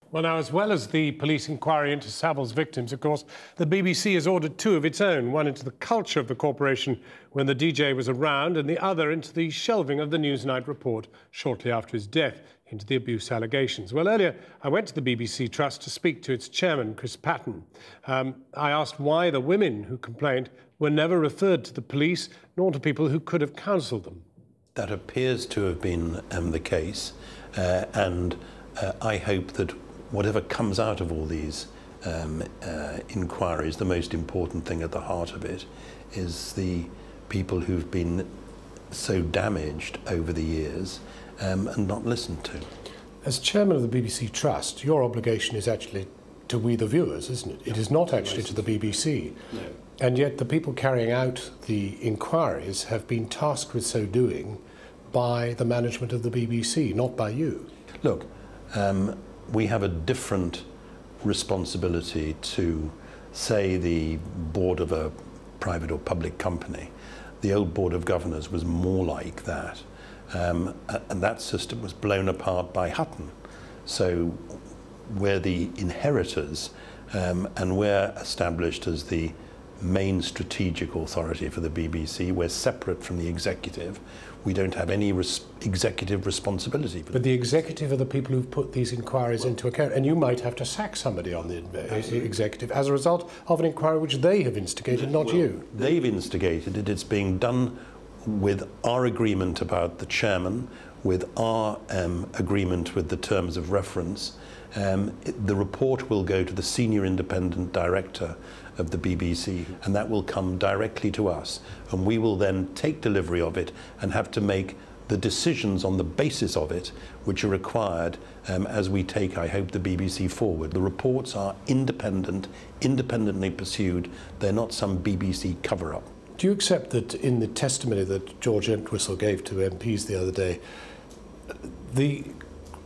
Well, now, as well as the police inquiry into Savile's victims, of course, the BBC has ordered two of its own, one into the culture of the corporation when the DJ was around, and the other into the shelving of the Newsnight report shortly after his death, into the abuse allegations. Well, earlier, I went to the BBC Trust to speak to its chairman, Chris Patton. I asked why the women who complained were never referred to the police, nor to people who could have counselled them. That appears to have been the case, and I hope that whatever comes out of all these inquiries, the most important thing at the heart of it is the people who've been so damaged over the years and not listened to. As chairman of the BBC Trust, your obligation is actually to we the viewers, isn't it? It is not actually to the BBC. No. And yet the people carrying out the inquiries have been tasked with so doing by the management of the BBC, not by you. Look, we have a different responsibility to, say, the board of a private or public company. The old board of governors was more like that, and that system was blown apart by Hutton. So we're the inheritors, and we're established as the main strategic authority for the BBC. We're separate from the executive. We don't have any executive responsibility. But the executive are the people who've put these inquiries into account, and you might have to sack somebody on the executive as a result of an inquiry which they have instigated, not you. They've instigated it. It's being done with our agreement about the chairman, with our agreement with the terms of reference. The report will go to the senior independent director of the BBC, and that will come directly to us, and we will then take delivery of it and have to make the decisions on the basis of it which are required as we take, I hope, the BBC forward. The reports are independent, independently pursued. They're not some BBC cover-up. Do you accept that in the testimony that George Entwistle gave to MPs the other day, the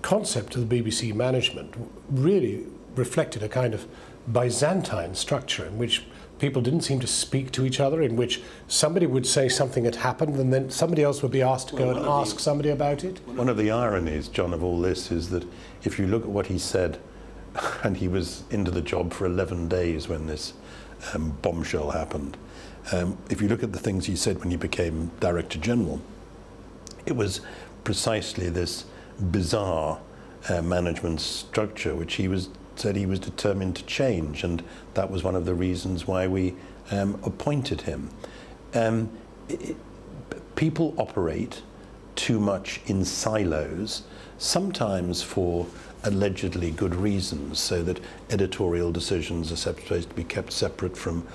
concept of the BBC management really reflected a kind of Byzantine structure in which people didn't seem to speak to each other, in which somebody would say something had happened and then somebody else would be asked to go and ask somebody about it? One of the ironies, John, of all this is that if you look at what he said, and he was into the job for 11 days when this bombshell happened, if you look at the things he said when he became Director General, it was precisely this bizarre management structure which said he was determined to change, and that was one of the reasons why we appointed him. People operate too much in silos, sometimes for allegedly good reasons, so that editorial decisions are supposed to be kept separate from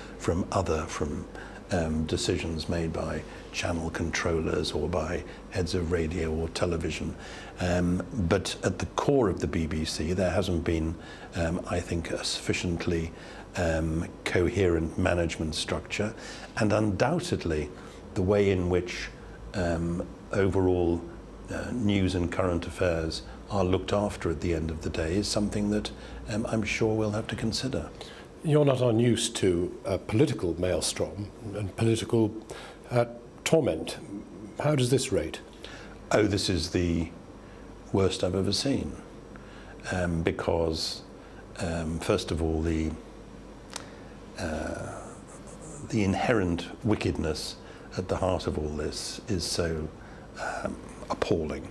decisions made by channel controllers or by heads of radio or television. But at the core of the BBC, there hasn't been, I think, a sufficiently coherent management structure, and undoubtedly the way in which overall news and current affairs are looked after at the end of the day is something that I'm sure we'll have to consider. You're not unused to political maelstrom and political torment. How does this rate? Oh, this is the worst I've ever seen, because first of all, the inherent wickedness at the heart of all this is so appalling.